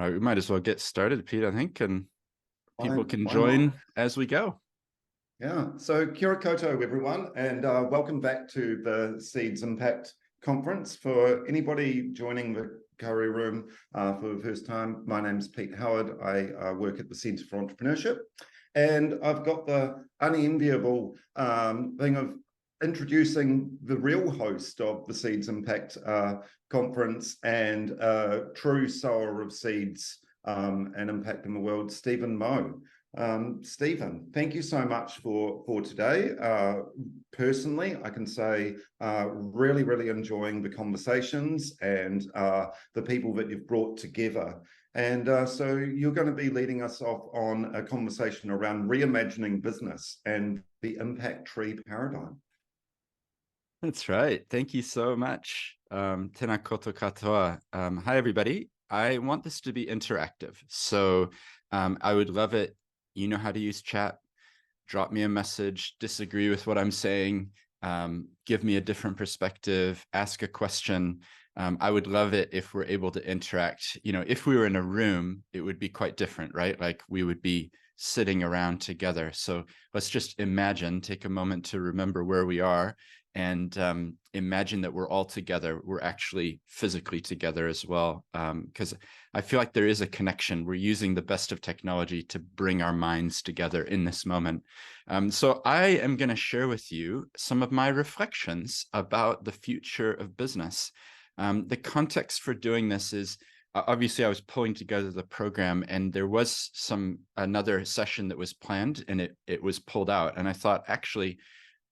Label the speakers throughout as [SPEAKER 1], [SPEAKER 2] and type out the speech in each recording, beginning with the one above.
[SPEAKER 1] All right, we might as well get started, Pete, I think, and people can
[SPEAKER 2] Why not?
[SPEAKER 1] join as we go.
[SPEAKER 2] Yeah. So kia ora koutou, everyone, and welcome back to the Seeds Impact Conference. For anybody joining the Kauri Room for the first time, my name's Pete Howard. I work at the Centre for Entrepreneurship, and I've got the unenviable thing of introducing the real host of the Seeds Impact Conference and true sower of seeds and impact in the world, Steven Moe. Steven, thank you so much for today. Personally, I can say really enjoying the conversations and the people that you've brought together. And so you're going to be leading us off on a conversation around reimagining business and the impact tree paradigm.
[SPEAKER 1] That's right. Thank you so much. Tēnā koutou katoa. Hi, everybody. I want this to be interactive. So I would love it. You know how to use chat. Drop me a message, disagree with what I'm saying, give me a different perspective, ask a question. I would love it if we're able to interact. You know, if we were in a room, it would be quite different, right? Like we would be sitting around together. So let's just imagine, take a moment to remember where we are and imagine that we're all together. We're actually physically together as well. Because I feel like there is a connection. We're using the best of technology to bring our minds together in this moment. So I am going to share with you some of my reflections about the future of business. The context for doing this is, obviously I was pulling together the program and there was another session that was planned and it was pulled out. And I thought, actually,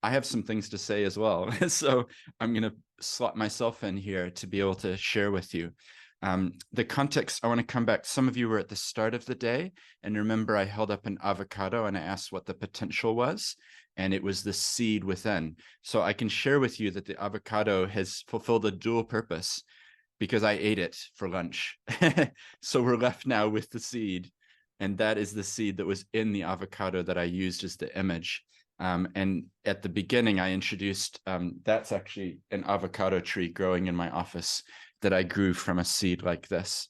[SPEAKER 1] I have some things to say as well. So I'm going to slot myself in here to be able to share with you. The context, I want to come back. Some of you were at the start of the day. And remember, I held up an avocado and I asked what the potential was. And it was the seed within. So I can share with you that the avocado has fulfilled a dual purpose because I ate it for lunch. So we're left now with the seed. And that is the seed that was in the avocado that I used as the image. And at the beginning, I introduced, that's actually an avocado tree growing in my office that I grew from a seed like this.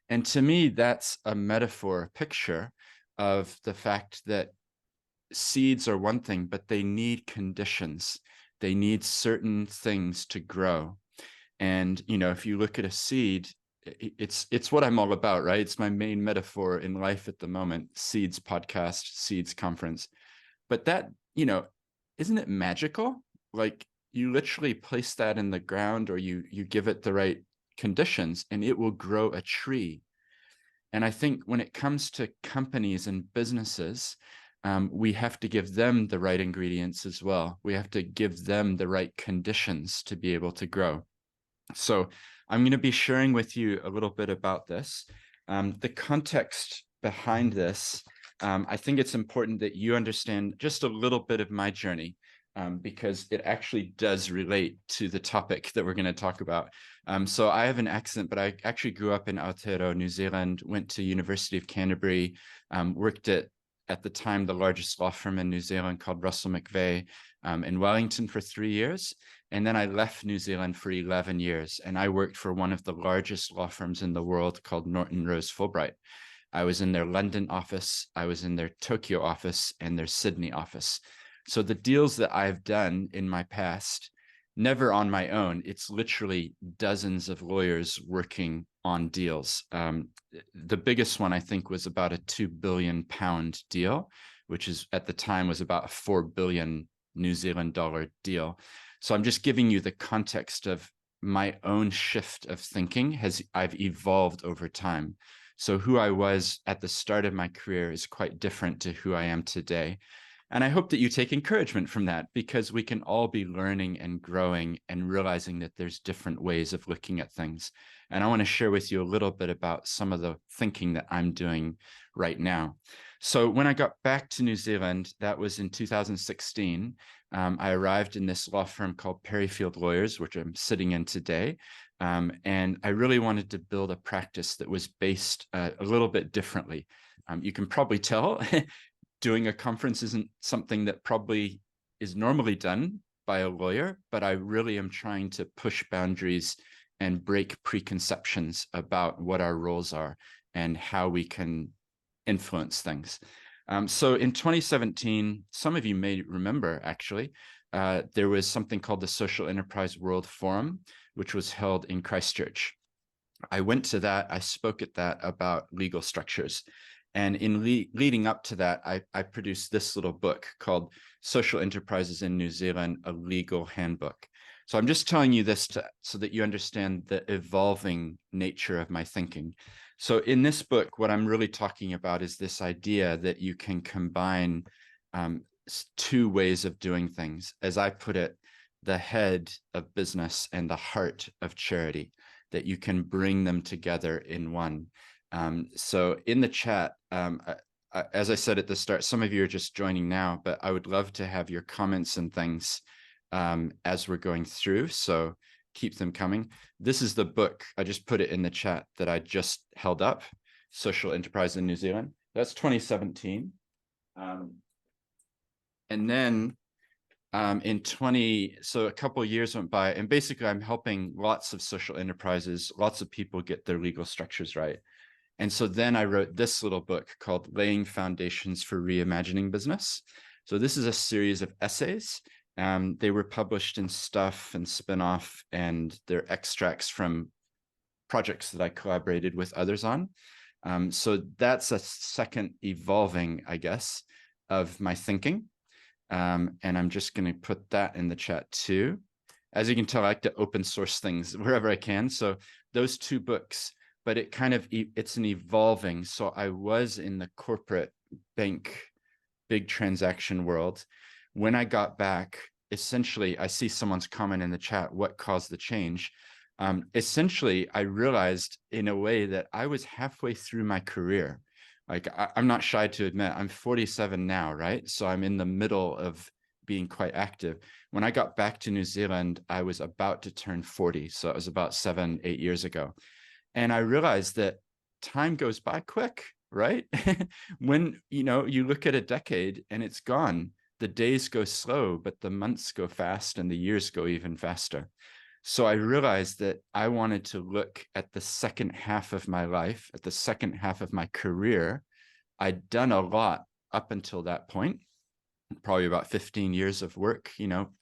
[SPEAKER 1] And to me, that's a metaphor, a picture of the fact that seeds are one thing, but they need conditions. They need certain things to grow. And, you know, if you look at a seed, it's what I'm all about, right? It's my main metaphor in life at the moment, Seeds podcast, Seeds conference. But that, you know, isn't it magical? Like you literally place that in the ground or you give it the right conditions and it will grow a tree. And I think when it comes to companies and businesses, we have to give them the right ingredients as well. We have to give them the right conditions to be able to grow. So I'm going to be sharing with you a little bit about this. The context behind this, I think it's important that you understand just a little bit of my journey because it actually does relate to the topic that we're going to talk about. So I have an accent, but I actually grew up in Aotearoa, New Zealand, went to University of Canterbury, worked at the time, the largest law firm in New Zealand called Russell McVeigh in Wellington for 3 years. And then I left New Zealand for 11 years. And I worked for one of the largest law firms in the world called Norton Rose Fulbright. I was in their London office, I was in their Tokyo office, and their Sydney office. So the deals that I've done in my past, never on my own, it's literally dozens of lawyers working on deals. The biggest one, I think, was about a £2 billion deal, which is at the time was about a $4 billion New Zealand dollar deal. So I'm just giving you the context of my own shift of thinking I've evolved over time. So who I was at the start of my career is quite different to who I am today. And I hope that you take encouragement from that because we can all be learning and growing and realizing that there's different ways of looking at things. And I want to share with you a little bit about some of the thinking that I'm doing right now. So when I got back to New Zealand, that was in 2016, I arrived in this law firm called Perryfield Lawyers, which I'm sitting in today. And I really wanted to build a practice that was based a little bit differently. You can probably tell doing a conference isn't something that probably is normally done by a lawyer, but I really am trying to push boundaries and break preconceptions about what our roles are and how we can influence things. So in 2017, some of you may remember, actually, there was something called the Social Enterprise World Forum, which was held in Christchurch. I went to that. I spoke at that about legal structures. And in leading up to that, I produced this little book called Social Enterprises in New Zealand, a Legal Handbook. So I'm just telling you this so that you understand the evolving nature of my thinking. So in this book, what I'm really talking about is this idea that you can combine two ways of doing things. As I put it, the head of business and the heart of charity, that you can bring them together in one. So in the chat, as I said at the start, some of you are just joining now, but I would love to have your comments and things as we're going through. So keep them coming. This is the book. I just put it in the chat that I just held up, Social Enterprise in New Zealand. That's 2017. And then so a couple of years went by, and basically I'm helping lots of social enterprises, lots of people get their legal structures right. And so then I wrote this little book called Laying Foundations for Reimagining Business. So this is a series of essays. They were published in Stuff and Spinoff, and they're extracts from projects that I collaborated with others on. So that's a second evolving, I guess, of my thinking. And I'm just going to put that in the chat too. As you can tell, I like to open source things wherever I can. So those two books, but it's an evolving. So I was in the corporate bank, big transaction world. When I got back, essentially, I see someone's comment in the chat, what caused the change? Essentially, I realized in a way that I was halfway through my career. Like, I'm not shy to admit, I'm 47 now, right? So I'm in the middle of being quite active. When I got back to New Zealand, I was about to turn 40. So it was about 7-8 years ago. And I realized that time goes by quick, right? When, you look at a decade and it's gone, the days go slow, but the months go fast and the years go even faster. So I realized that I wanted to look at the second half of my life, at the second half of my career. I'd done a lot up until that point, probably about 15 years of work,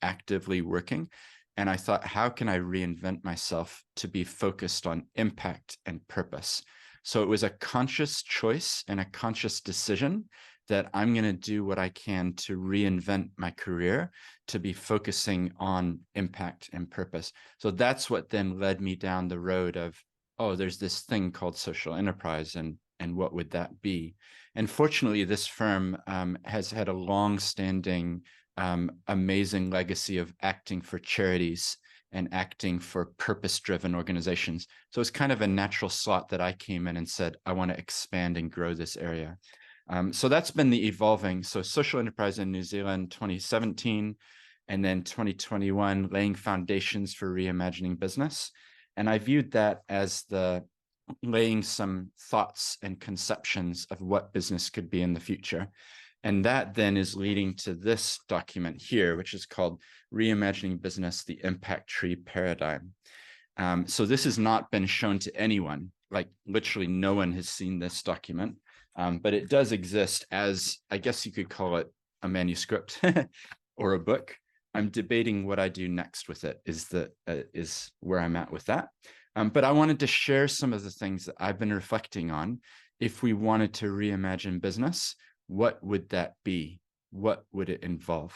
[SPEAKER 1] actively working. And I thought, how can I reinvent myself to be focused on impact and purpose? So it was a conscious choice and a conscious decision that I'm going to do what I can to reinvent my career to be focusing on impact and purpose. So that's what then led me down the road of, oh, there's this thing called social enterprise, and what would that be? And fortunately, this firm has had a long-standing, amazing legacy of acting for charities and acting for purpose-driven organizations. So it's kind of a natural slot that I came in and said, I want to expand and grow this area. So that's been the evolving. So Social Enterprise in New Zealand, 2017, and then 2021, Laying Foundations for Reimagining Business. And I viewed that as laying some thoughts and conceptions of what business could be in the future. And that then is leading to this document here, which is called Reimagining Business, the Impact Tree Paradigm. So this has not been shown to anyone, like literally no one has seen this document. But it does exist as, I guess you could call it a manuscript or a book. I'm debating what I do next with it, is where I'm at with that. But I wanted to share some of the things that I've been reflecting on. If we wanted to reimagine business, what would that be? What would it involve?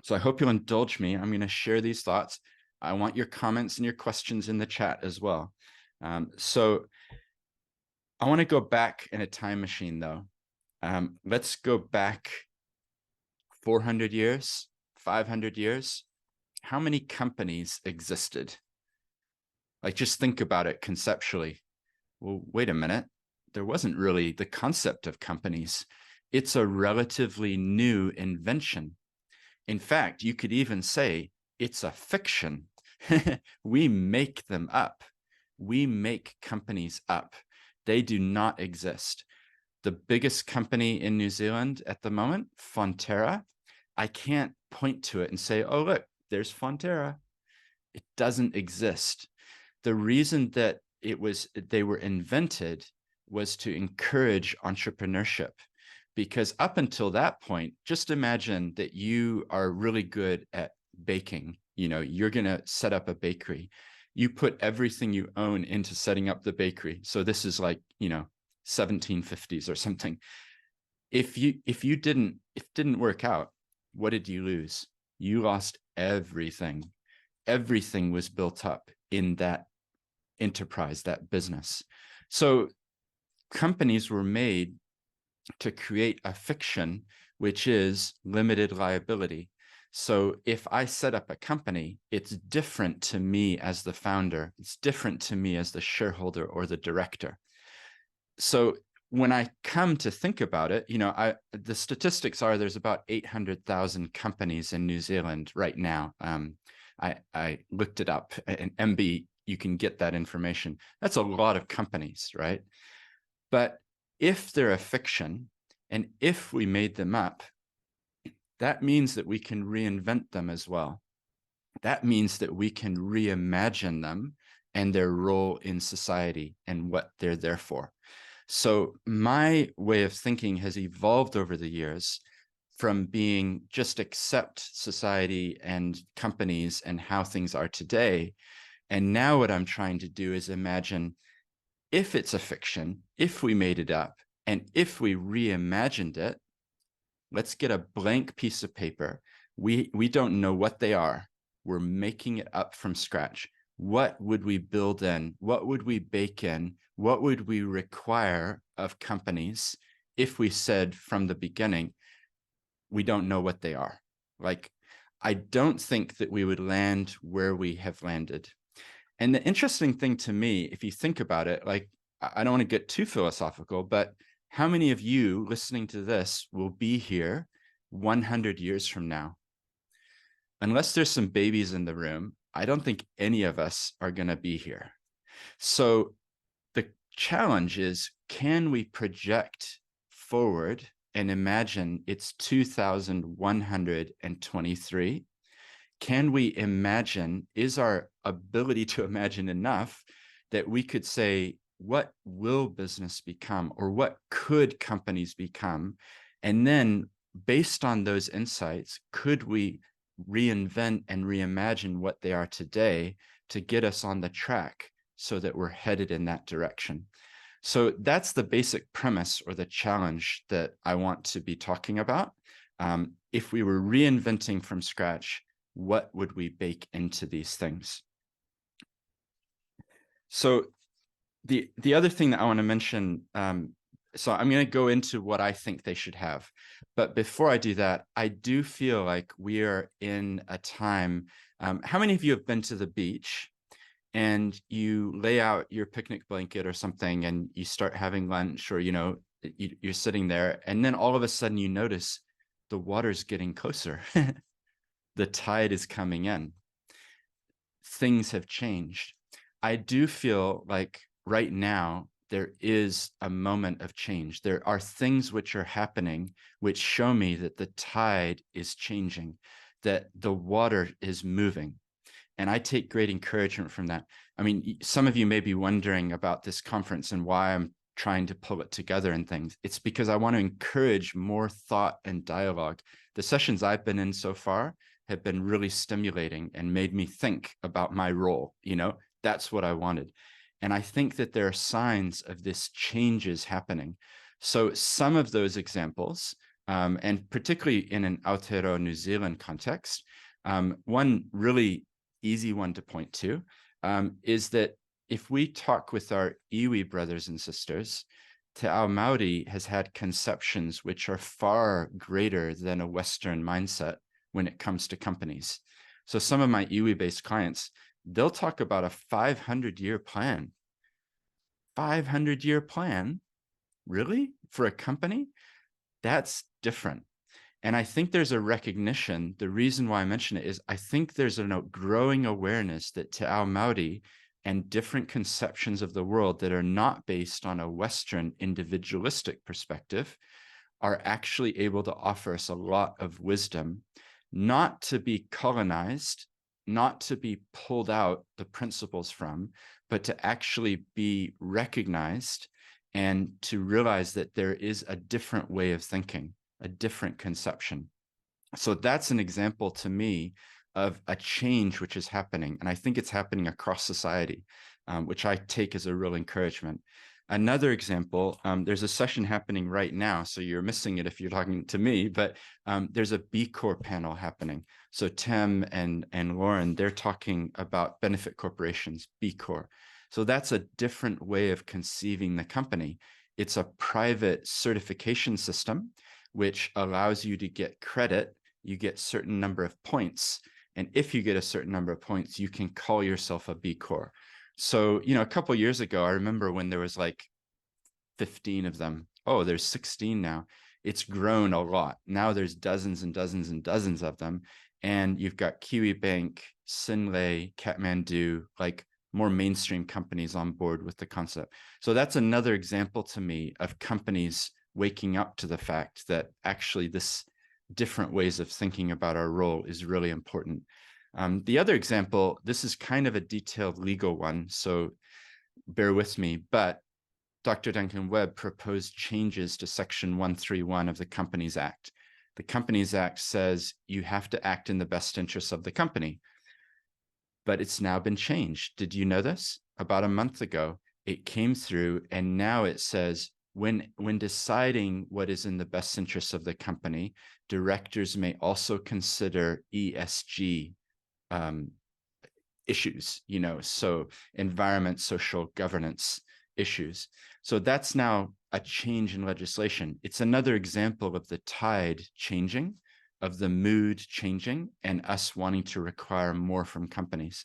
[SPEAKER 1] So I hope you'll indulge me. I'm going to share these thoughts. I want your comments and your questions in the chat as well. So I want to go back in a time machine, though. Let's go back 400 years, 500 years. How many companies existed? Like, just think about it conceptually. Well, wait a minute. There wasn't really the concept of companies. It's a relatively new invention. In fact, you could even say it's a fiction. We make them up. We make companies up. They do not exist. The biggest company in New Zealand at the moment, Fonterra, I can't point to it and say, oh, look, there's Fonterra. It doesn't exist. The reason that they were invented was to encourage entrepreneurship. Because up until that point, just imagine that you are really good at baking. You're going to set up a bakery. You put everything you own into setting up the bakery. So this is like, 1750s or something. If it didn't work out, what did you lose? You lost everything. Everything was built up in that enterprise, that business. So companies were made to create a fiction, which is limited liability. So if I set up a company, it's different to me as the founder. It's different to me as the shareholder or the director. So when I come to think about it, the statistics are there's about 800,000 companies in New Zealand right now. I looked it up, and MB, you can get that information. That's a lot of companies, right? But if they're a fiction, and if we made them up, that means that we can reinvent them as well. That means that we can reimagine them and their role in society and what they're there for. So my way of thinking has evolved over the years from being just accept society and companies and how things are today. And now what I'm trying to do is imagine, if it's a fiction, if we made it up, and if we reimagined it, let's get a blank piece of paper. We don't know what they are. We're making it up from scratch. What would we build in? What would we bake in? What would we require of companies if we said from the beginning, we don't know what they are? Like, I don't think that we would land where we have landed. And the interesting thing to me, if you think about it, like, I don't want to get too philosophical, but how many of you listening to this will be here 100 years from now? Unless there's some babies in the room, I don't think any of us are going to be here. So the challenge is, can we project forward and imagine it's 2123? Can we imagine, is our ability to imagine enough that we could say, what will business become, or what could companies become? And then based on those insights, could we reinvent and reimagine what they are today to get us on the track so that we're headed in that direction? So that's the basic premise or the challenge that I want to be talking about. If we were reinventing from scratch, what would we bake into these things? So the other thing that I want to mention, so I'm going to go into what I think they should have. But before I do that, I do feel like we are in a time. How many of you have been to the beach and you lay out your picnic blanket or something and you start having lunch, or, you're sitting there, and then all of a sudden you notice the water's getting closer. The tide is coming in. Things have changed. I do feel like right now there is a moment of change. There are things which are happening which show me that the tide is changing, that the water is moving. And I take great encouragement from that. I mean, some of you may be wondering about this conference and why I'm trying to pull it together and things. It's because I want to encourage more thought and dialogue. The sessions I've been in so far have been really stimulating and made me think about my role. That's what I wanted. And I think that there are signs of this changes happening. So some of those examples, and particularly in an Aotearoa New Zealand context, one really easy one to point to is that if we talk with our iwi brothers and sisters, Te Ao Māori has had conceptions which are far greater than a Western mindset when it comes to companies. So some of my iwi-based clients, they'll talk about a 500-year plan. 500-year plan? Really? For a company? That's different. And I think there's a recognition. The reason why I mention it is I think there's a growing awareness that Te Ao Māori and different conceptions of the world that are not based on a Western individualistic perspective are actually able to offer us a lot of wisdom, not to be colonized, not to be pulled out the principles from, but to actually be recognized and to realize that there is a different way of thinking, a different conception. So that's an example to me of a change which is happening. And I think it's happening across society, which I take as a real encouragement. Another example, there's a session happening right now, so you're missing it if you're talking to me, but there's a B Corp panel happening. So Tim and Lauren, they're talking about benefit corporations, B Corp. So that's a different way of conceiving the company. It's a private certification system, which allows you to get credit. You get certain number of points. And if you get a certain number of points, you can call yourself a B Corp. So, a couple of years ago, I remember when there was like 15 of them. Oh, there's 16 now. It's grown a lot. Now there's dozens and dozens and dozens of them. And you've got Kiwi Bank, Sinlay, Kathmandu, like more mainstream companies on board with the concept. So that's another example to me of companies waking up to the fact that actually this different ways of thinking about our role is really important. The other example, this is kind of a detailed legal one, so bear with me, but Dr. Duncan Webb proposed changes to Section 131 of the Companies Act. The Companies Act says you have to act in the best interests of the company, but it's now been changed. Did you know this? About a month ago, it came through, and now it says when deciding what is in the best interests of the company, directors may also consider ESG issues, so environment, social governance issues. So that's now a change in legislation. It's another example of the tide changing, of the mood changing, and us wanting to require more from companies.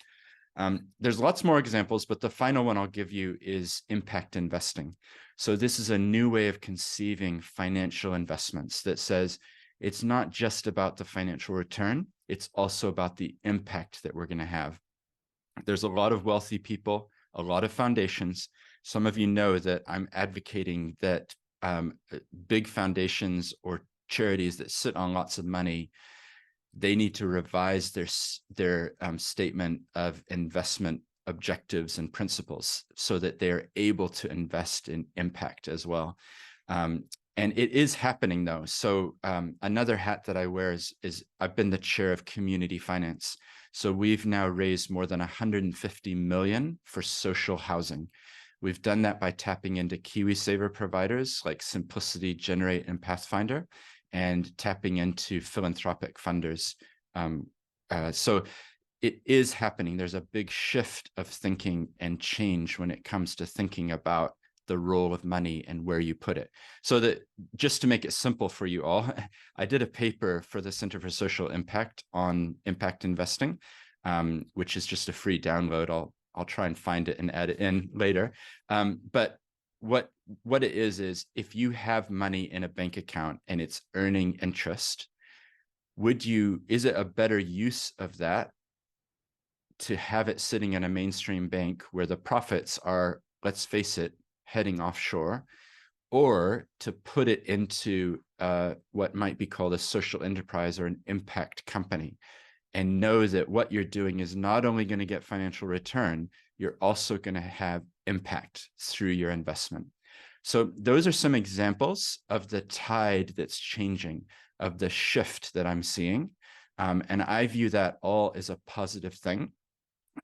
[SPEAKER 1] There's lots more examples, but the final one I'll give you is impact investing. So this is a new way of conceiving financial investments that says it's not just about the financial return, it's also about the impact that we're going to have. There's a lot of wealthy people, a lot of foundations. Some of you know that I'm advocating that big foundations or charities that sit on lots of money, they need to revise their statement of investment objectives and principles so that they're able to invest in impact as well. And it is happening though. So another hat that I wear is I've been the chair of community finance. So we've now raised more than 150 million for social housing. We've done that by tapping into KiwiSaver providers like Simplicity, Generate, and Pathfinder, and tapping into philanthropic funders. So it is happening. There's a big shift of thinking and change when it comes to thinking about the role of money and where you put it. So that just to make it simple for you all, I did a paper for the Center for Social Impact on impact investing, which is just a free download. I'll try and find it and add it in later. But what it is if you have money in a bank account and it's earning interest, is it a better use of that to have it sitting in a mainstream bank where the profits are, let's face it, heading offshore, or to put it into what might be called a social enterprise or an impact company, and know that what you're doing is not only going to get financial return, you're also going to have impact through your investment. So those are some examples of the tide that's changing, of the shift that I'm seeing. And I view that all as a positive thing.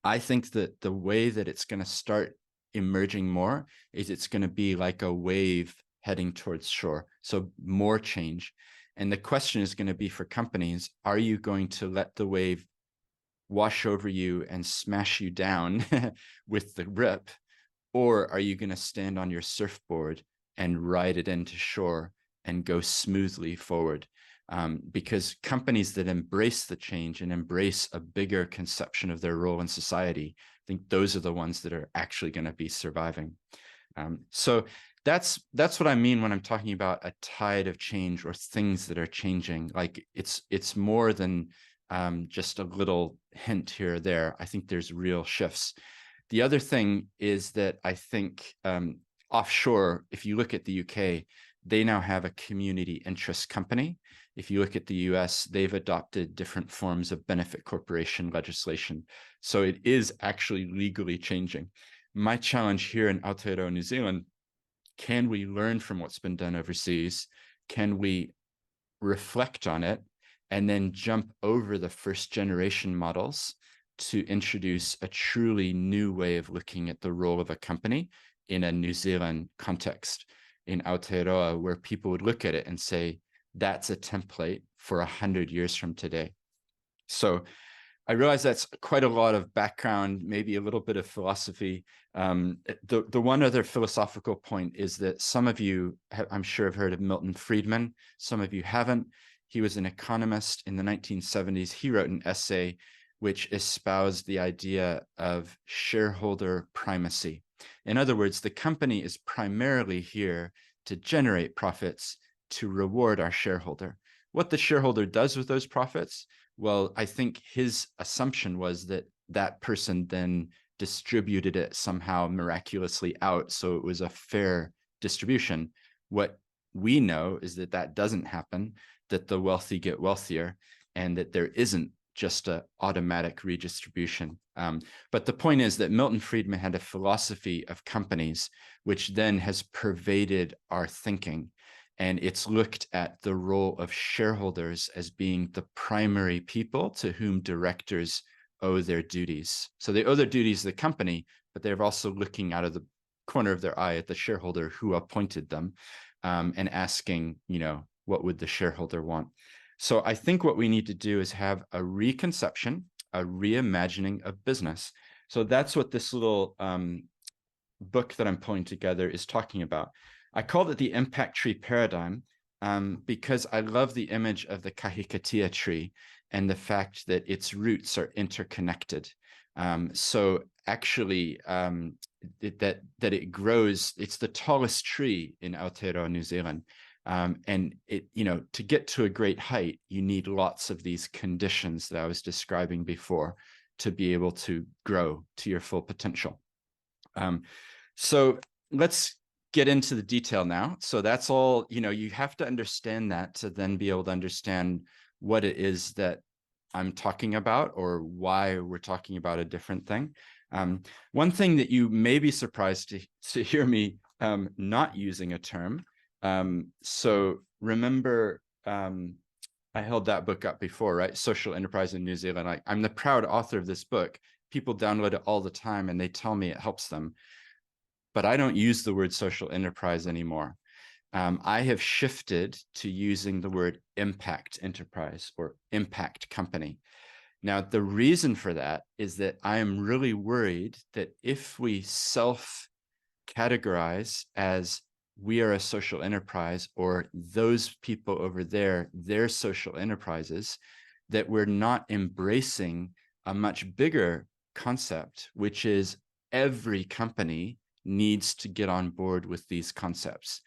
[SPEAKER 1] I think that the way that it's going to start emerging more is it's going to be like a wave heading towards shore. So more change. And the question is going to be for companies, are you going to let the wave wash over you and smash you down with the rip? Or are you going to stand on your surfboard and ride it into shore and go smoothly forward? Because companies that embrace the change and embrace a bigger conception of their role in society, I think those are the ones that are actually going to be surviving. So that's what I mean when I'm talking about a tide of change or things that are changing. Like it's more than just a little hint here or there. I think there's real shifts. The other thing is that I think offshore, if you look at the UK, they now have a community interest company. If you look at the US, they've adopted different forms of benefit corporation legislation. So it is actually legally changing. My challenge here in Aotearoa, New Zealand, Can we learn from what's been done overseas? Can we reflect on it and then jump over the first generation models to introduce a truly new way of looking at the role of a company in a New Zealand context, in Aotearoa, where people would look at it and say, that's a template for 100 years from today. So I realize that's quite a lot of background, maybe a little bit of philosophy. The one other philosophical point is that some of you, I'm sure, have heard of Milton Friedman. Some of you haven't. He was an economist in the 1970s. He wrote an essay which espoused the idea of shareholder primacy. In other words, the company is primarily here to generate profits, to reward our shareholder. What the shareholder does with those profits, well, I think his assumption was that that person then distributed it somehow miraculously out, so it was a fair distribution. What we know is that that doesn't happen, that the wealthy get wealthier, and that there isn't just an automatic redistribution. But the point is that Milton Friedman had a philosophy of companies, which then has pervaded our thinking. And it's looked at the role of shareholders as being the primary people to whom directors owe their duties. So they owe their duties to the company, but they're also looking out of the corner of their eye at the shareholder who appointed them, and asking, what would the shareholder want? So I think what we need to do is have a reconception, a reimagining of business. So that's what this little book that I'm pulling together is talking about. I called it the impact tree paradigm because I love the image of the kahikatea tree and the fact that its roots are interconnected. So actually, that it grows, it's the tallest tree in Aotearoa, New Zealand. And to get to a great height, you need lots of these conditions that I was describing before to be able to grow to your full potential. So let's get into the detail now. So that's all, you have to understand that to then be able to understand what it is that I'm talking about or why we're talking about a different thing. One thing that you may be surprised to hear me not using a term. So remember, I held that book up before, right? Social Enterprise in New Zealand. I'm the proud author of this book. People download it all the time and they tell me it helps them. But I don't use the word social enterprise anymore. I have shifted to using the word impact enterprise or impact company. Now, the reason for that is that I am really worried that if we self-categorize as we are a social enterprise or those people over there, they're social enterprises, that we're not embracing a much bigger concept, which is every company needs to get on board with these concepts.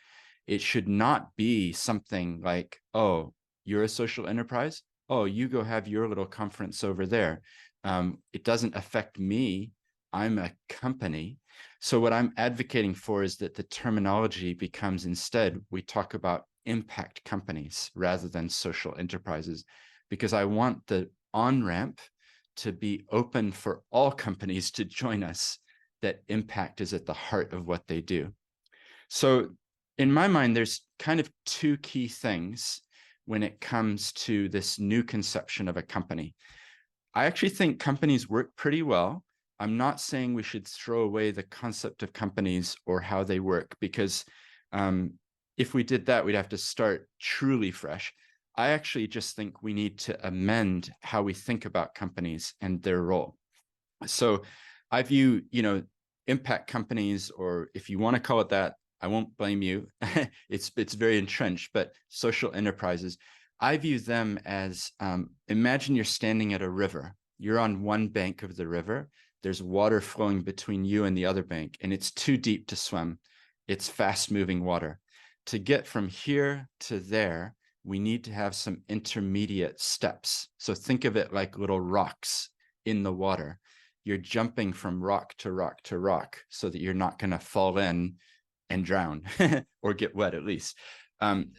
[SPEAKER 1] It should not be something like, oh, you're a social enterprise? Oh, you go have your little conference over there. It doesn't affect me. I'm a company. So what I'm advocating for is that the terminology becomes, instead, we talk about impact companies rather than social enterprises, because I want the on-ramp to be open for all companies to join us, that impact is at the heart of what they do. So in my mind, there's kind of two key things when it comes to this new conception of a company. I actually think companies work pretty well. I'm not saying we should throw away the concept of companies or how they work, because if we did that, we'd have to start truly fresh. I actually just think we need to amend how we think about companies and their role. So I view, impact companies, or if you want to call it that, I won't blame you. It's very entrenched, but social enterprises, I view them as, imagine you're standing at a river. You're on one bank of the river. There's water flowing between you and the other bank, and it's too deep to swim. It's fast-moving water. To get from here to there, we need to have some intermediate steps. So think of it like little rocks in the water. You're jumping from rock to rock to rock so that you're not going to fall in and drown or get wet at least.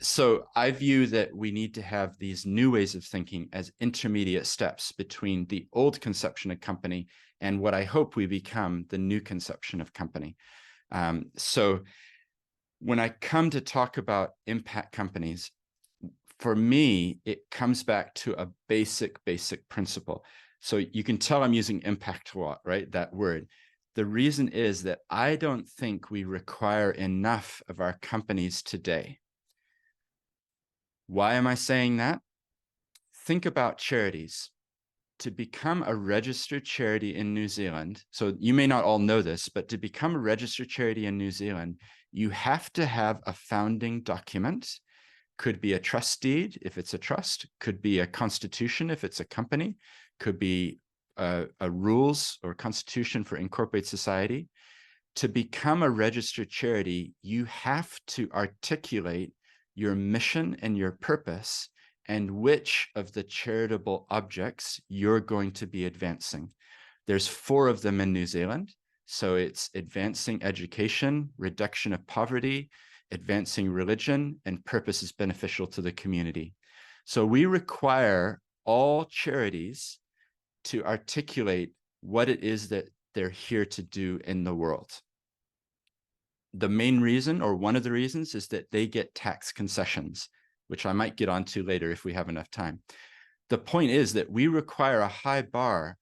[SPEAKER 1] So I view that we need to have these new ways of thinking as intermediate steps between the old conception of company and what I hope we become, the new conception of company. So when I come to talk about impact companies, for me, it comes back to a basic principle. So you can tell I'm using impact a lot, right? That word. The reason is that I don't think we require enough of our companies today. Why am I saying that? Think about charities. To become a registered charity in New Zealand, so you may not all know this, but to become a registered charity in New Zealand, you have to have a founding document. Could be a trust deed if it's a trust, could be a constitution if it's a company, could be a rules or constitution for incorporated society. To become a registered charity, you have to articulate your mission and your purpose and which of the charitable objects you're going to be advancing. There's 4 of them in New Zealand. So it's advancing education, reduction of poverty, advancing religion, and purpose is beneficial to the community. So we require all charities to articulate what it is that they're here to do in the world. The main reason, or one of the reasons, is that they get tax concessions, which I might get onto later if we have enough time. The point is that we require a high bar.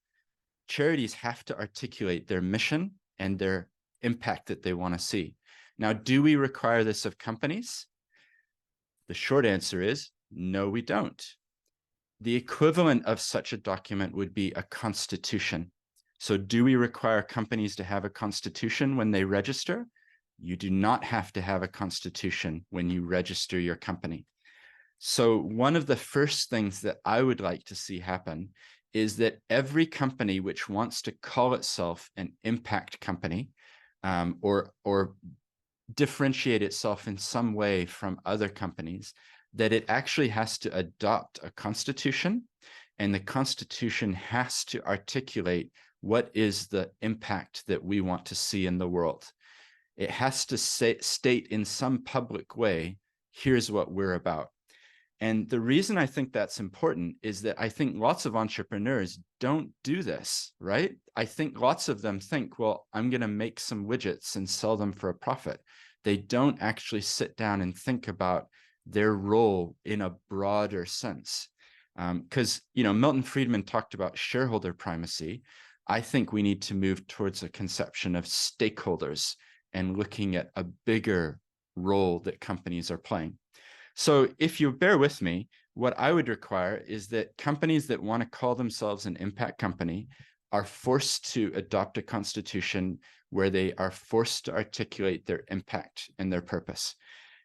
[SPEAKER 1] Charities have to articulate their mission and their impact that they want to see. Now, do we require this of companies? The short answer is no, we don't. The equivalent of such a document would be a constitution. So do we require companies to have a constitution when they register? You do not have to have a constitution when you register your company. So one of the first things that I would like to see happen is that every company which wants to call itself an impact company, or differentiate itself in some way from other companies, that it actually has to adopt a constitution, and the constitution has to articulate what is the impact that we want to see in the world. It has to state in some public way, here's what we're about. And the reason I think that's important is that I think lots of entrepreneurs don't do this, right? I think lots of them think, well, I'm going to make some widgets and sell them for a profit. They don't actually sit down and think about their role in a broader sense. Because, Milton Friedman talked about shareholder primacy. I think we need to move towards a conception of stakeholders and looking at a bigger role that companies are playing. So if you bear with me, what I would require is that companies that want to call themselves an impact company are forced to adopt a constitution where they are forced to articulate their impact and their purpose.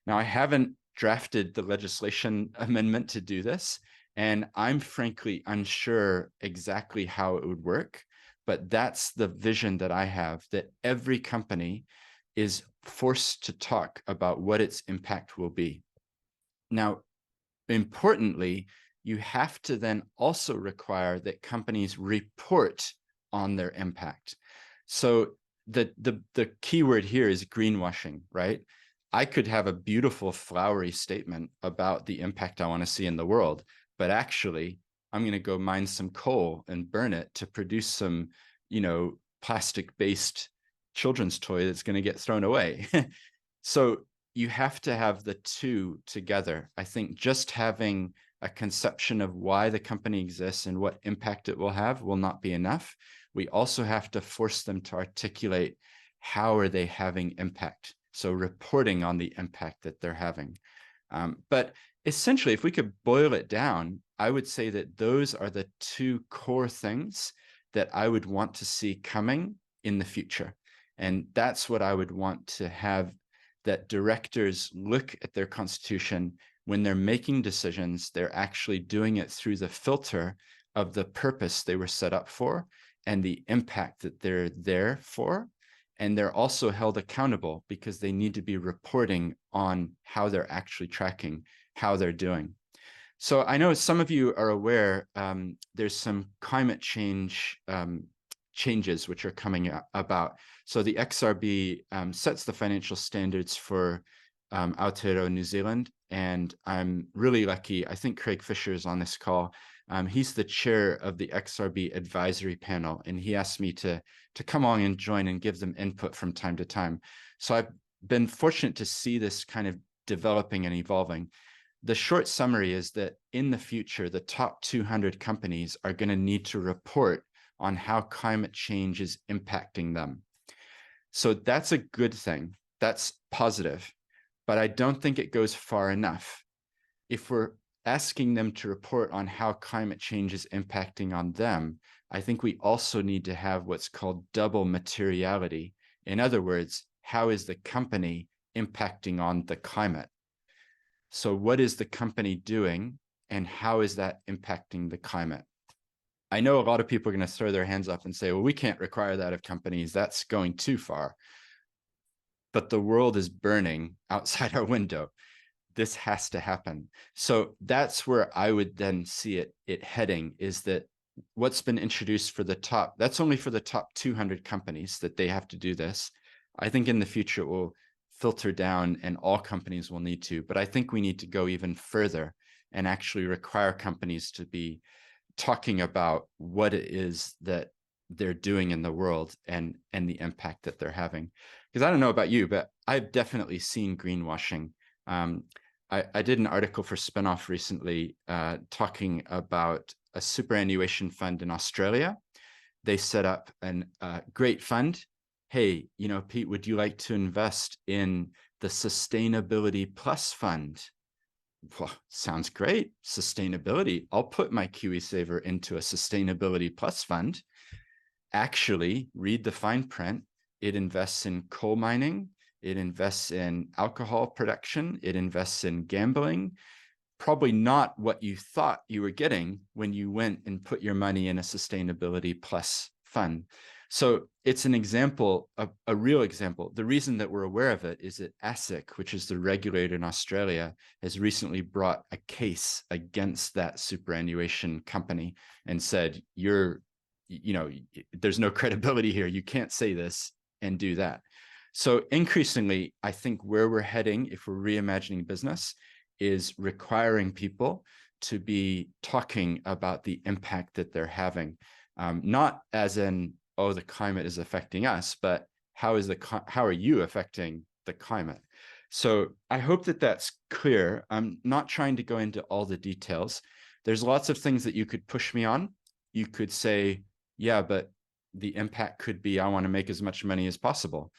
[SPEAKER 1] Now, I haven't drafted the legislation amendment to do this, and I'm frankly unsure exactly how it would work, but that's the vision that I have, that every company is forced to talk about what its impact will be. Now, importantly, you have to then also require that companies report on their impact. So the key word here is greenwashing, right? I could have a beautiful flowery statement about the impact I want to see in the world, but actually I'm going to go mine some coal and burn it to produce some, plastic-based children's toy that's going to get thrown away. So you have to have the two together. I think just having a conception of why the company exists and what impact it will have will not be enough. We also have to force them to articulate how are they having impact. So reporting on the impact that they're having. But essentially, if we could boil it down, I would say that those are the 2 core things that I would want to see coming in the future. And that's what I would want to have, that directors look at their constitution when they're making decisions, they're actually doing it through the filter of the purpose they were set up for and the impact that they're there for. And they're also held accountable because they need to be reporting on how they're actually tracking, how they're doing. So I know some of you are aware there's some climate change changes which are coming about. So the XRB sets the financial standards for Aotearoa New Zealand, and I'm really lucky. I think Craig Fisher is on this call. He's the chair of the XRB advisory panel, and he asked me to come on and join and give them input from time to time. So I've been fortunate to see this kind of developing and evolving. The short summary is that in the future, the top 200 companies are going to need to report on how climate change is impacting them. So that's a good thing. That's positive. But I don't think it goes far enough. If we're asking them to report on how climate change is impacting on them, I think we also need to have what's called double materiality. In other words, how is the company impacting on the climate? So what is the company doing and how is that impacting the climate? I know a lot of people are going to throw their hands up and say, well, we can't require that of companies. That's going too far. But the world is burning outside our window. This has to happen. So that's where I would then see it heading, is that what's been introduced for the top, that's only for the top 200 companies that they have to do this. I think in the future it will filter down and all companies will need to, but I think we need to go even further and actually require companies to be talking about what it is that they're doing in the world and the impact that they're having. Because I don't know about you, but I've definitely seen greenwashing. I did an article for Spinoff recently talking about a superannuation fund in Australia. They set up a great fund. Hey, you know, Pete, would you like to invest in the Sustainability Plus Fund? Well, sounds great. Sustainability. I'll put my KiwiSaver into a Sustainability Plus Fund. Actually, read the fine print. It invests in coal mining. It invests in alcohol production. It invests in gambling. Probably not what you thought you were getting when you went and put your money in a Sustainability Plus Fund. So it's an example, a real example. The reason that we're aware of it is that ASIC, which is the regulator in Australia, has recently brought a case against that superannuation company and said, there's no credibility here. You can't say this and do that. So increasingly, I think where we're heading, if we're reimagining business, is requiring people to be talking about the impact that they're having, not as in, oh, the climate is affecting us, but how are you affecting the climate? So I hope that that's clear. I'm not trying to go into all the details. There's lots of things that you could push me on. You could say, yeah, but the impact could be, I want to make as much money as possible.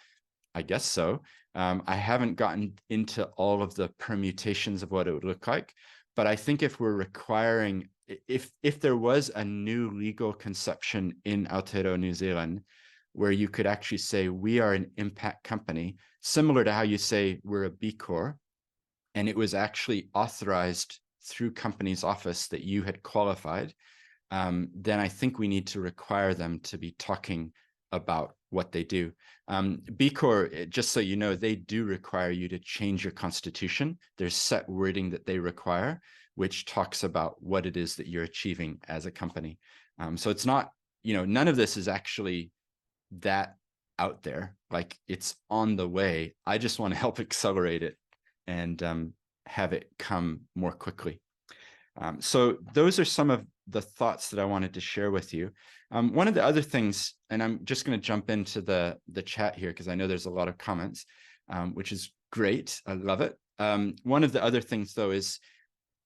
[SPEAKER 1] I guess so. I haven't gotten into all of the permutations of what it would look like, but I think if we're requiring, if there was a new legal conception in Aotearoa, New Zealand, where you could actually say we are an impact company, similar to how you say we're a B Corp, and it was actually authorized through Companies Office that you had qualified, then I think we need to require them to be talking about what they do. B Corp, just so you know, they do require you to change your constitution. There's set wording that they require, which talks about what it is that you're achieving as a company. So it's not, none of this is actually that out there. Like, it's on the way. I just want to help accelerate it and have it come more quickly. So those are some of the thoughts that I wanted to share with you. One of the other things, and I'm just going to jump into the chat here because I know there's a lot of comments, which is great. I love it. One of the other things, though, is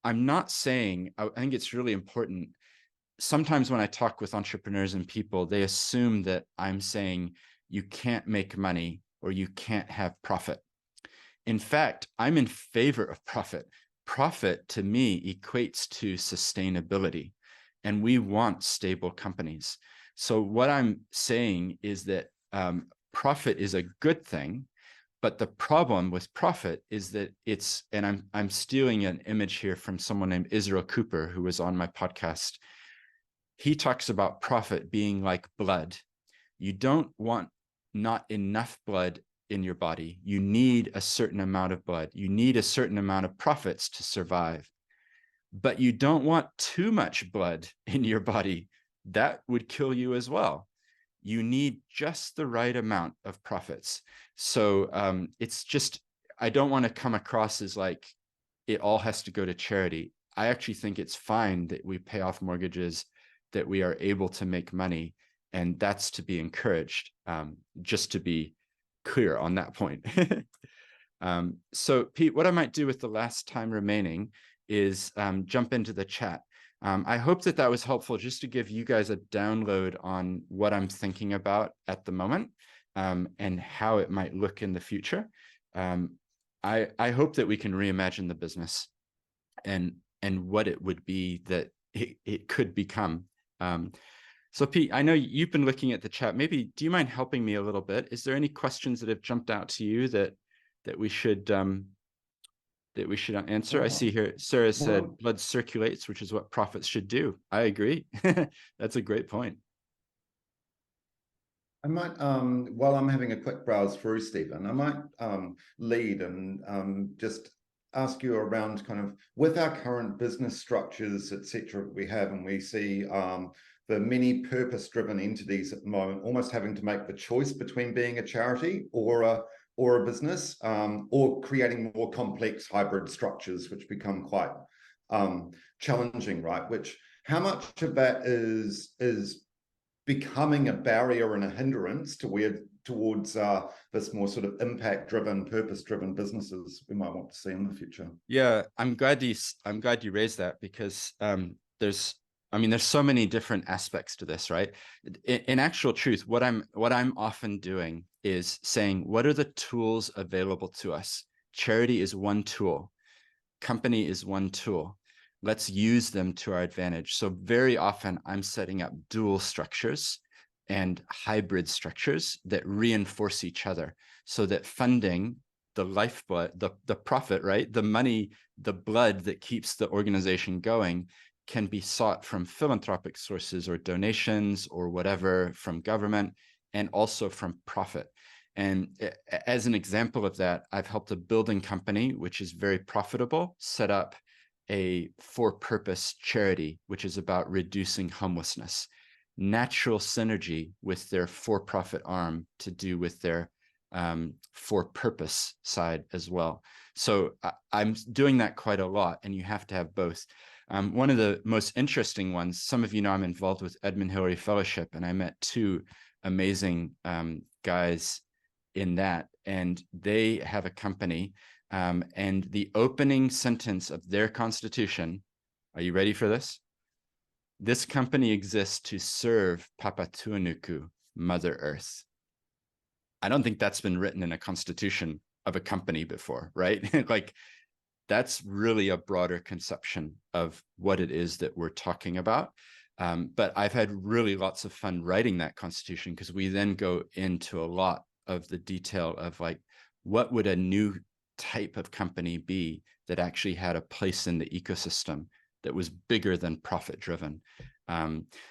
[SPEAKER 1] I'm not saying, I think it's really important. Sometimes when I talk with entrepreneurs and people, they assume that I'm saying you can't make money or you can't have profit. In fact, I'm in favor of profit. Profit to me equates to sustainability, and we want stable companies. So what I'm saying is that profit is a good thing, but the problem with profit is that it's, and I'm stealing an image here from someone named Israel Cooper, who was on my podcast. He talks about profit being like blood. You don't want not enough blood in your body. You need a certain amount of blood. You need a certain amount of profits to survive. But you don't want too much blood in your body. That would kill you as well. You need just the right amount of profits. So it's just, I don't want to come across as like it all has to go to charity. I actually think it's fine that we pay off mortgages, that we are able to make money, and that's to be encouraged, just to be clear on that point. So Pete, what I might do with the last time remaining is jump into the chat. I hope that that was helpful just to give you guys a download on what I'm thinking about at the moment and how it might look in the future. I hope that we can reimagine the business and what it would be that it could become. So Pete, I know you've been looking at the chat. Maybe do you mind helping me a little bit? Is there any questions that have jumped out to you that we should answer? I see here Sarah said
[SPEAKER 2] Well,
[SPEAKER 1] blood circulates, which is what prophets should do. I agree. That's a great point.
[SPEAKER 2] I might, while I'm having a quick browse through, Stephen, I might lead and just ask you around kind of with our current business structures, etc. we have, and we see the many purpose-driven entities at the moment almost having to make the choice between being a charity or a business, or creating more complex hybrid structures, which become quite challenging, right? Which, how much of that is becoming a barrier and a hindrance towards this more sort of impact-driven, purpose-driven businesses we might want to see in the future?
[SPEAKER 1] Yeah, I'm glad you raised that, because there's so many different aspects to this, right? In actual truth, what I'm often doing is saying, what are the tools available to us? Charity is one tool. Company is one tool. Let's use them to our advantage. So very often I'm setting up dual structures and hybrid structures that reinforce each other, so that funding, the lifeblood, the profit, right? The money, the blood that keeps the organization going, can be sought from philanthropic sources or donations or whatever, from government, and also from profit. And as an example of that, I've helped a building company, which is very profitable, set up a for-purpose charity, which is about reducing homelessness. Natural synergy with their for-profit arm to do with their for-purpose side as well. So I'm doing that quite a lot, and you have to have both. One of the most interesting ones, some of you know I'm involved with Edmund Hillary Fellowship, and I met two amazing guys in that, and they have a company, and the opening sentence of their constitution, are you ready for this? This company exists to serve Papatuanuku, Mother Earth. I don't think that's been written in a constitution of a company before, right? Like, that's really a broader conception of what it is that we're talking about. But I've had really lots of fun writing that constitution, because we then go into a lot of the detail of, like, what would a new type of company be that actually had a place in the ecosystem that was bigger than profit driven.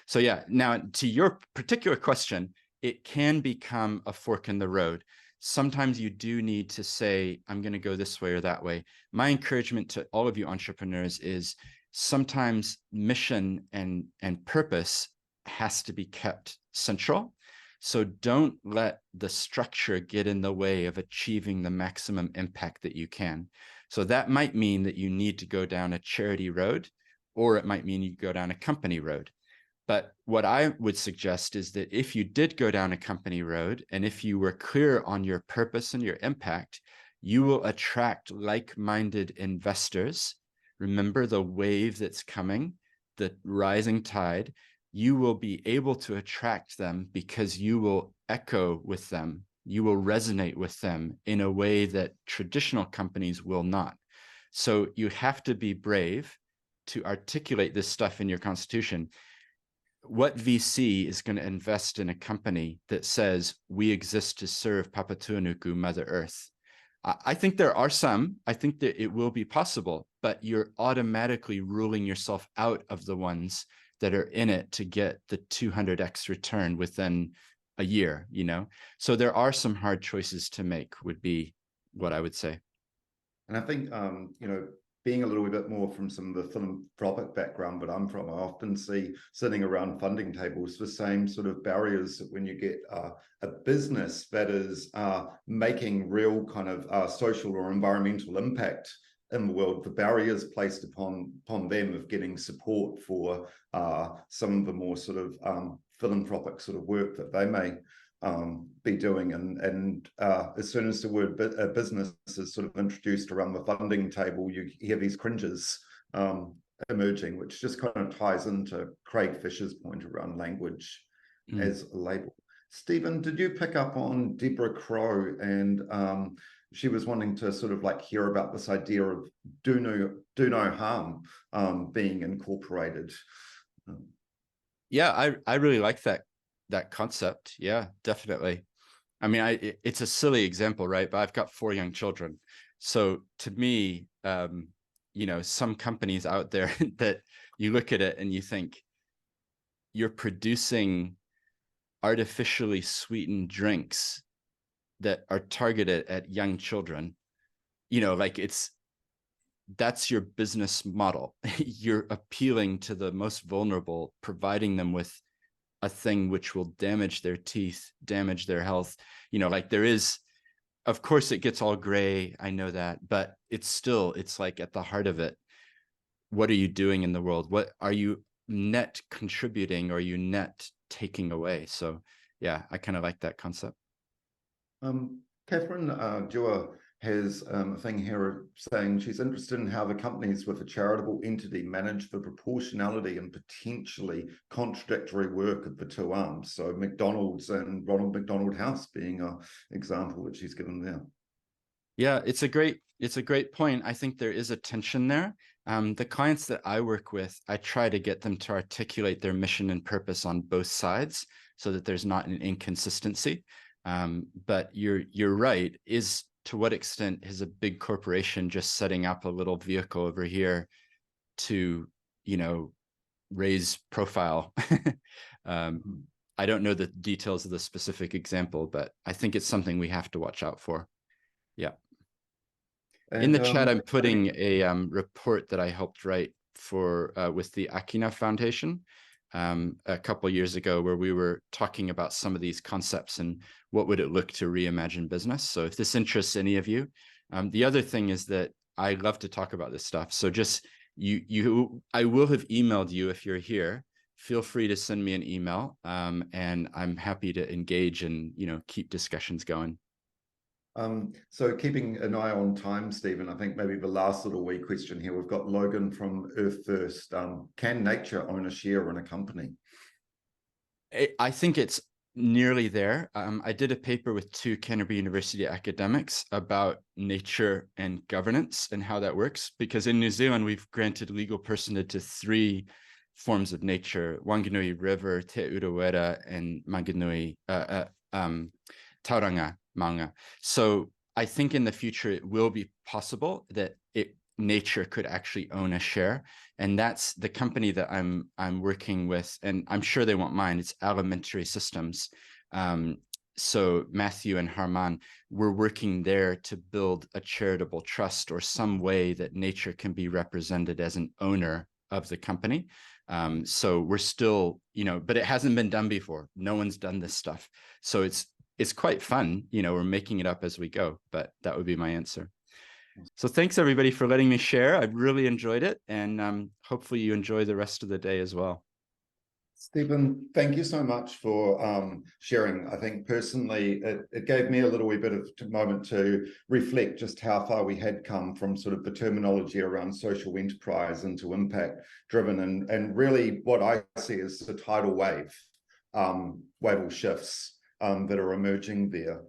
[SPEAKER 1] So yeah, now to your particular question, it can become a fork in the road. Sometimes you do need to say, I'm going to go this way or that way. My encouragement to all of you entrepreneurs is, sometimes mission and purpose has to be kept central. So don't let the structure get in the way of achieving the maximum impact that you can. So that might mean that you need to go down a charity road, or it might mean you go down a company road. But what I would suggest is that if you did go down a company road, and if you were clear on your purpose and your impact, you will attract like-minded investors. Remember the wave that's coming, the rising tide. You will be able to attract them because you will echo with them. You will resonate with them in a way that traditional companies will not. So you have to be brave to articulate this stuff in your constitution. What VC is going to invest in a company that says, we exist to serve Papatuanuku, Mother Earth? I think there are some. I think that it will be possible, but you're automatically ruling yourself out of the ones that are in it to get the 200x return within a year, you know? So there are some hard choices to make, would be what I would say.
[SPEAKER 2] And I think, you know, being a little bit more from some of the philanthropic background that I'm from, I often see sitting around funding tables the same sort of barriers that when you get a business that is making real kind of social or environmental impact in the world, the barriers placed upon them of getting support for some of the more sort of philanthropic sort of work that they may be doing. And as soon as the word business is sort of introduced around the funding table, you hear these cringes emerging, which just kind of ties into Craig Fisher's point around language as a label. Stephen, did you pick up on Deborah Crow? And she was wanting to sort of like hear about this idea of do no harm being incorporated.
[SPEAKER 1] Yeah, I really like that concept. Yeah, definitely. I mean, it's a silly example, right? But I've got 4 young children. So to me, you know, some companies out there that you look at it and you think you're producing artificially sweetened drinks that are targeted at young children, you know, like that's your business model. You're appealing to the most vulnerable, providing them with a thing which will damage their teeth, damage their health. You know, like there is, of course it gets all gray, I know that, but it's like at the heart of it, what are you doing in the world? What are you net contributing, or are you net taking away? So yeah, I kind of like that concept.
[SPEAKER 2] Catherine Dewar has a thing here saying she's interested in how the companies with a charitable entity manage the proportionality and potentially contradictory work of the 2 arms. So McDonald's and Ronald McDonald House being an example that she's given there.
[SPEAKER 1] Yeah, it's a great point. I think there is a tension there. The clients that I work with, I try to get them to articulate their mission and purpose on both sides so that there's not an inconsistency. But you're right. To what extent is a big corporation just setting up a little vehicle over here to, you know, raise profile? I don't know the details of the specific example, but I think it's something we have to watch out for. Yeah.
[SPEAKER 2] And,
[SPEAKER 1] in the chat, I'm putting a report that I helped write for with the Akina Foundation a couple of years ago, where we were talking about some of these concepts and what would it look to reimagine business. So if this interests any of you, the other thing is that I love to talk about this stuff. So just I will have emailed you if you're here. Feel free to send me an email, and I'm happy to engage and, you know, keep discussions going.
[SPEAKER 2] So keeping an eye on time, Stephen, I think maybe the last little wee question here, we've got Logan from Earth First. Can nature own a share in a company?
[SPEAKER 1] I think it's nearly there. I did a paper with 2 Canterbury University academics about nature and governance and how that works, because in New Zealand, we've granted legal personhood to 3 forms of nature: Wanganui River, Te Urewera, and Manganui, Tauranga Maunga. So I think in the future, it will be possible that nature could actually own a share. And that's the company that I'm working with, and I'm sure they won't mind. It's Alimentary Systems. So Matthew and Harman, we're working there to build a charitable trust or some way that nature can be represented as an owner of the company. So we're still, you know, but it hasn't been done before. No one's done this stuff. So it's quite fun. You know, we're making it up as we go, but that would be my answer. So thanks everybody for letting me share. I've really enjoyed it, and hopefully you enjoy the rest of the day as well.
[SPEAKER 2] Stephen, thank you so much for sharing. I think personally, it gave me a little wee bit of moment to reflect just how far we had come from sort of the terminology around social enterprise into impact driven, and really what I see as the tidal wave, waval shifts that are emerging there.